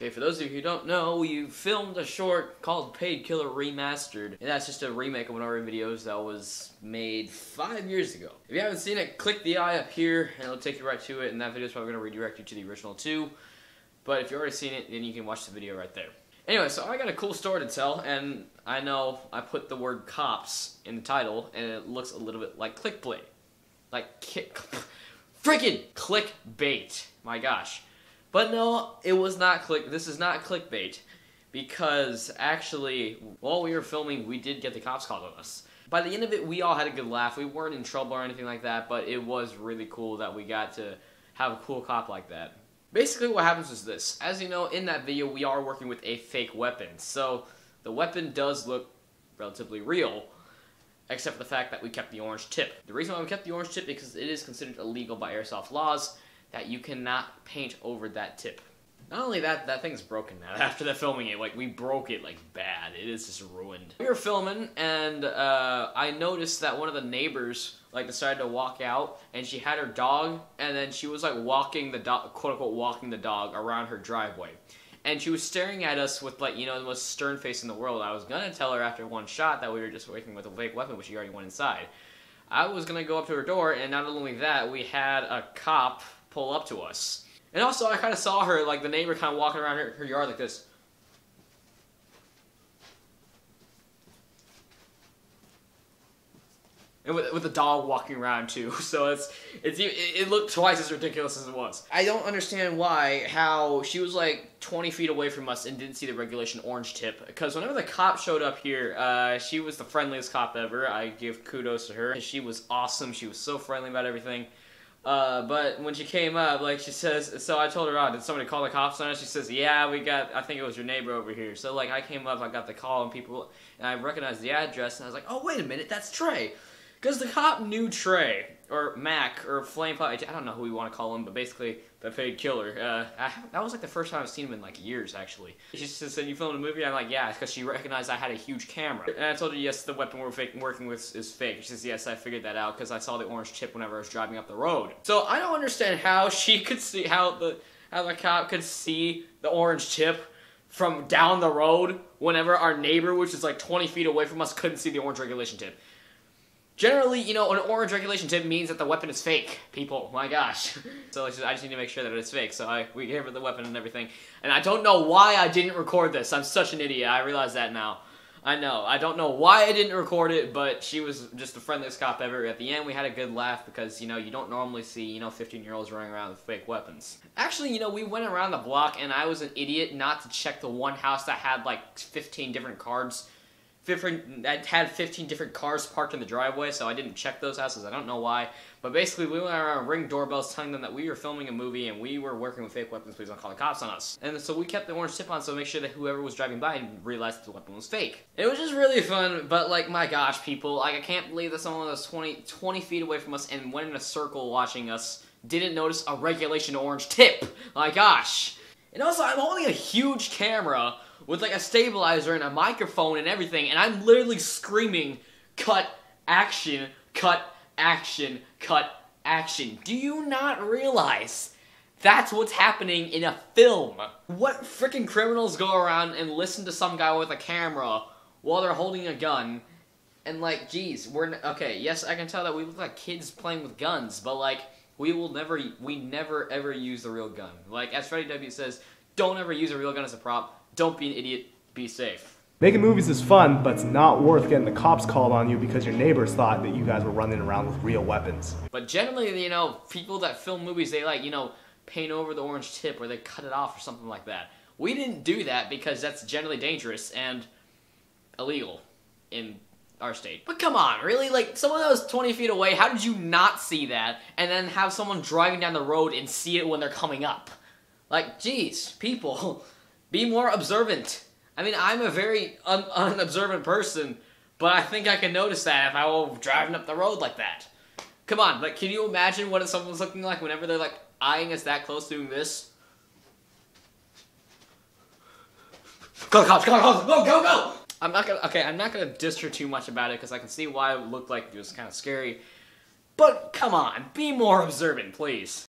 Okay, for those of you who don't know, we filmed a short called Paid Killer Remastered, and that's just a remake of one of our videos that was made 5 years ago. If you haven't seen it, click the eye up here, and it'll take you right to it, and that video is probably going to redirect you to the original too. But if you've already seen it, then you can watch the video right there. Anyway, so I got a cool story to tell, and I know I put the word cops in the title, and it looks a little bit like clickbait. Like, freaking clickbait. My gosh. But no, it was not this is not clickbait, because actually, while we were filming, we did get the cops called on us. By the end of it, we all had a good laugh. We weren't in trouble or anything like that, but it was really cool that we got to have a cool cop like that. Basically, what happens is this. As you know, in that video, we are working with a fake weapon, so the weapon does look relatively real, except for the fact that we kept the orange tip. The reason why we kept the orange tip is because it is considered illegal by airsoft laws, that you cannot paint over that tip. Not only that, that thing's broken now. After the filming it, like, we broke it, like, bad. It is just ruined. We were filming, and I noticed that one of the neighbors, like, decided to walk out, and she had her dog, and then she was, like, walking the dog, quote-unquote, walking the dog around her driveway. And she was staring at us with, like, you know, the most stern face in the world. I was gonna tell her after one shot that we were just working with a fake weapon, but she already went inside. I was gonna go up to her door, and not only that, we had a cop pull up to us. And also, I kind of saw her, like, the neighbor kind of walking around her yard like this. And with the dog walking around, too. So it looked twice as ridiculous as it was. I don't understand how she was, like, 20 feet away from us and didn't see the regulation orange tip. Because whenever the cop showed up here, she was the friendliest cop ever. I give kudos to her. She was awesome. She was so friendly about everything. But when she came up, like, she says, so I told her, did somebody call the cops on us? She says, yeah, I think it was your neighbor over here. So, like, I came up, I got the call, and I recognized the address, and I was like, oh, wait a minute, that's Trey. Because the cop knew Trey, or Mac, or Flame Pie, I don't know who we want to call him, but basically, the paid killer. That was, like, the first time I've seen him in, like, years, actually. She just said, you filmed a movie? I'm like, yeah, because she recognized I had a huge camera. And I told her, yes, the weapon we're working with is fake. She says, yes, I figured that out, because I saw the orange tip whenever I was driving up the road. So, I don't understand how she could see, how the cop could see the orange tip from down the road, whenever our neighbor, which is, like, 20 feet away from us, couldn't see the orange regulation tip. Generally, you know, an orange regulation tip means that the weapon is fake, people. My gosh. So I just need to make sure that it's fake. So we gave her the weapon and everything. And I don't know why I didn't record this. I'm such an idiot. I realize that now. I know. I don't know why I didn't record it, but she was just the friendliest cop ever. At the end, we had a good laugh because, you know, you don't normally see, you know, 15-year-olds running around with fake weapons. Actually, you know, we went around the block, and I was an idiot not to check the one house that had, like, 15 different cards. That had 15 different cars parked in the driveway, so I didn't check those houses. I don't know why. But basically, we went around ringing doorbells telling them that we were filming a movie and we were working with fake weapons, please don't call the cops on us. And so we kept the orange tip on so make sure that whoever was driving by realized that the weapon was fake. It was just really fun, but like, my gosh, people, like, I can't believe that someone was 20 feet away from us and went in a circle watching us didn't notice a regulation orange tip. My gosh. And also, I'm holding a huge camera with, like, a stabilizer and a microphone and everything, and I'm literally screaming, cut, action, cut, action, cut, action. Do you not realize that's what's happening in a film? What freaking criminals go around and listen to some guy with a camera while they're holding a gun, and, like, geez, okay, yes, I can tell that we look like kids playing with guns, but, like, we never ever use the real gun. Like, as Freddie W says, don't ever use a real gun as a prop. Don't be an idiot. Be safe. Making movies is fun, but it's not worth getting the cops called on you because your neighbors thought that you guys were running around with real weapons. But generally, you know, people that film movies, they, like, you know, paint over the orange tip or they cut it off or something like that. We didn't do that because that's generally dangerous and illegal in our state. But come on, really? Like, someone that was 20 feet away, how did you not see that and then have someone driving down the road and see it when they're coming up? Like, geez, people, be more observant. I mean, I'm a very unobservant person, but I think I can notice that if I were driving up the road like that. Come on, like, can you imagine what someone's looking like whenever they're, like, eyeing us that close doing this? Go, cops, go, go, go, go, go! I'm not gonna diss her too much about it, because I can see why it looked like it was kind of scary. But, come on, be more observant, please.